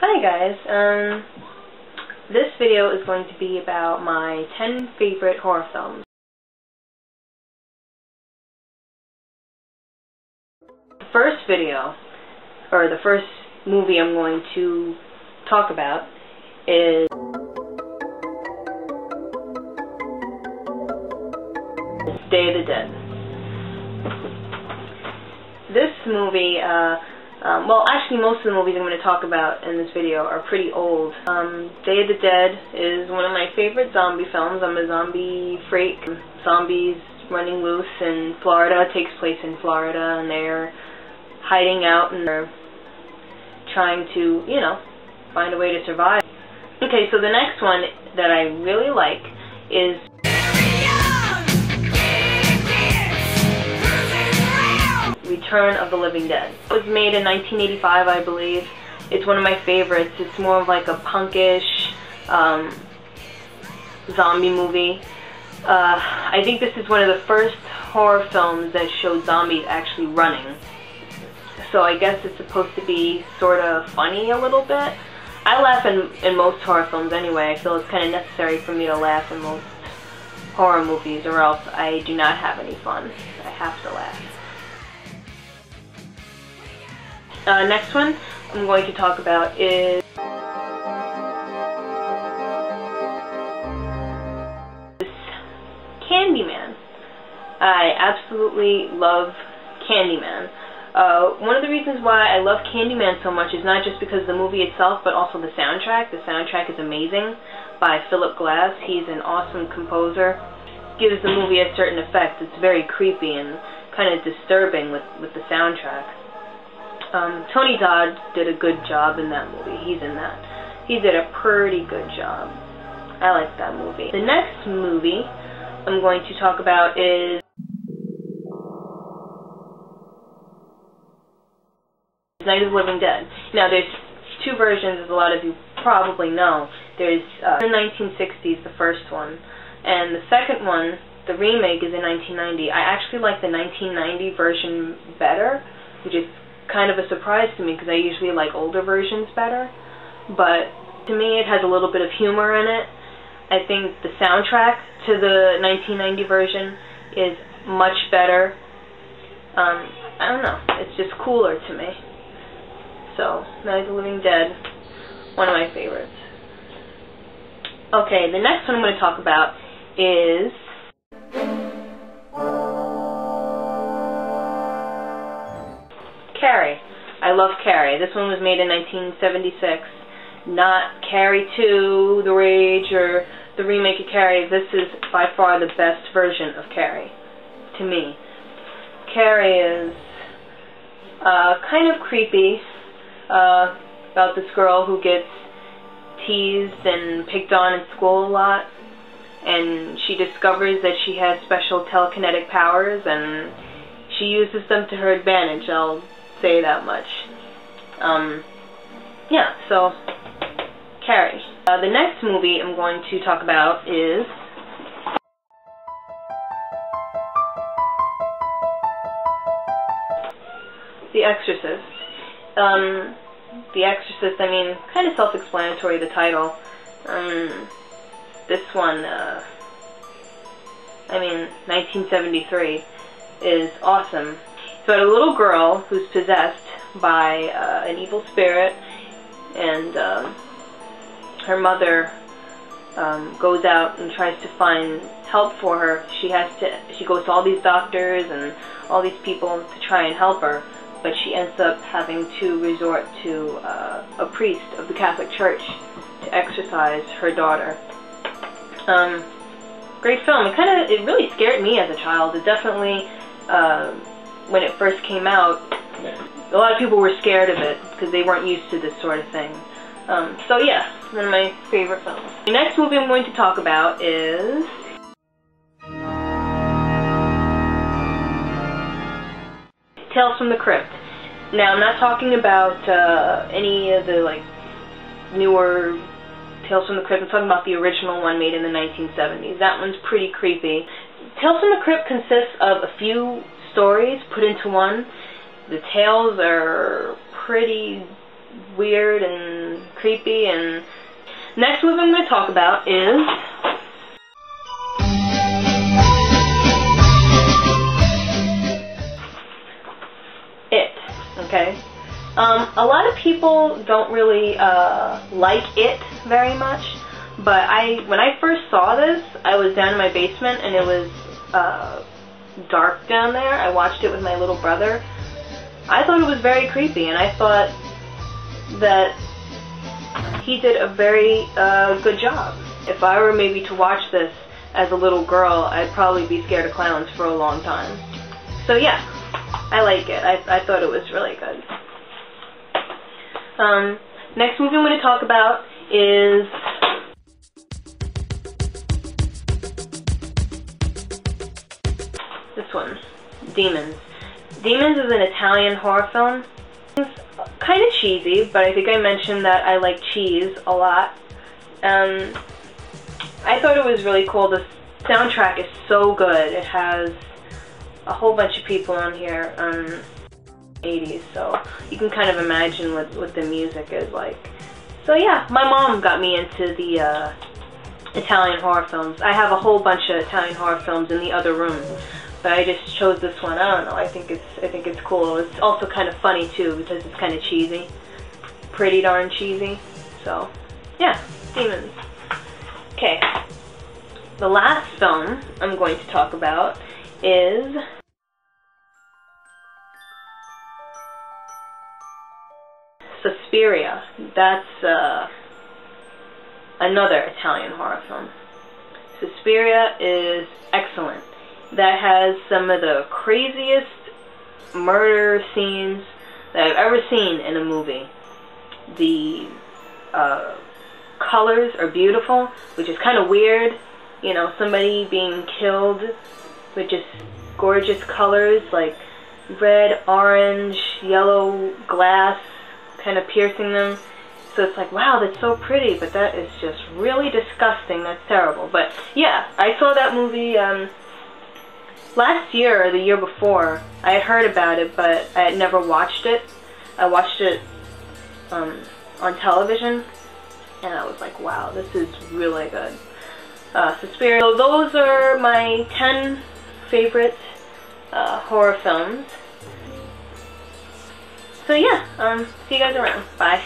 Hi guys, this video is going to be about my 10 favorite horror films. The first video, or the first movie I'm going to talk about is Day of the Dead. This movie, well, actually most of the movies I'm going to talk about in this video are pretty old. Day of the Dead is one of my favorite zombie films. I'm a zombie freak. Zombies running loose in Florida. It takes place in Florida, and they're hiding out and they're trying to, you know, find a way to survive. Okay, so the next one that I really like is Return of the Living Dead. It was made in 1985, I believe. It's one of my favorites. It's more of like a punkish zombie movie. I think this is one of the first horror films that showed zombies actually running. So I guess it's supposed to be sort of funny a little bit. I laugh in most horror films anyway. I feel it's kind of necessary for me to laugh in most horror movies, or else I do not have any fun. I have to laugh. Next one I'm going to talk about is Candyman. I absolutely love Candyman. One of the reasons why I love Candyman so much is not just because of the movie itself, but also the soundtrack. The soundtrack is amazing, by Philip Glass. He's an awesome composer. Gives the movie a certain effect. It's very creepy and kind of disturbing with the soundtrack. Tony Todd did a good job in that movie. He's in that. He did a pretty good job. I like that movie. The next movie I'm going to talk about is Night of the Living Dead. Now there's two versions, as a lot of you probably know. There's the 1960s, the first one, and the second one, the remake, is in 1990. I actually like the 1990 version better, which is kind of a surprise to me because I usually like older versions better, but to me it has a little bit of humor in it. I think the soundtrack to the 1990 version is much better. I don't know, it's just cooler to me. So, Night of the Living Dead, one of my favorites. Okay, the next one I'm going to talk about is Carrie. I love Carrie. This one was made in 1976. Not Carrie 2, The Rage, or the remake of Carrie. This is by far the best version of Carrie, to me. Carrie is kind of creepy, about this girl who gets teased and picked on in school a lot, and she discovers that she has special telekinetic powers, and she uses them to her advantage. I'll say that much. Yeah, so Carrie. The next movie I'm going to talk about is The Exorcist. The Exorcist, I mean, kind of self-explanatory, the title. This one, I mean, 1973, is awesome. It's about a little girl who's possessed by an evil spirit, and her mother goes out and tries to find help for her. She goes to all these doctors and all these people to try and help her, but she ends up having to resort to a priest of the Catholic Church to exorcise her daughter. Great film. It really scared me as a child. It definitely, when it first came out, a lot of people were scared of it because they weren't used to this sort of thing. So yeah, one of my favorite films. The next movie I'm going to talk about is Tales from the Crypt. Now, I'm not talking about any of the like newer Tales from the Crypt. I'm talking about the original one made in the 1970s. That one's pretty creepy. Tales from the Crypt consists of a few stories put into one. The tales are pretty weird and creepy. And next movie I'm going to talk about is It. Okay. A lot of people don't really like It very much, but when I first saw this, I was down in my basement and it was dark down there. I watched it with my little brother. I thought it was very creepy, and I thought that he did a very good job. If I were maybe to watch this as a little girl, I'd probably be scared of clowns for a long time. So yeah, I like it. I thought it was really good. Next movie I'm going to talk about is this one, Demons. Demons is an Italian horror film. It's kind of cheesy, but I think I mentioned that I like cheese a lot. I thought it was really cool. The soundtrack is so good. It has a whole bunch of people on here, 80s, so you can kind of imagine what the music is like. So yeah, my mom got me into the Italian horror films. I have a whole bunch of Italian horror films in the other room, but I just chose this one. I don't know. I think it's cool. It's also kind of funny too because it's kind of cheesy, pretty darn cheesy. So yeah, Demons. Okay, the last film I'm going to talk about is Suspiria. That's another Italian horror film. Suspiria is excellent. That has some of the craziest murder scenes that I've ever seen in a movie. The colors are beautiful, which is kind of weird. You know, somebody being killed with just gorgeous colors like red, orange, yellow glass kind of piercing them. So it's like, wow, that's so pretty, but that is just really disgusting. That's terrible. But yeah, I saw that movie last year or the year before. I had heard about it, but I had never watched it. I watched it on television, and I was like, wow, this is really good. Suspiria. So those are my 10 favorite horror films. So yeah, see you guys around. Bye.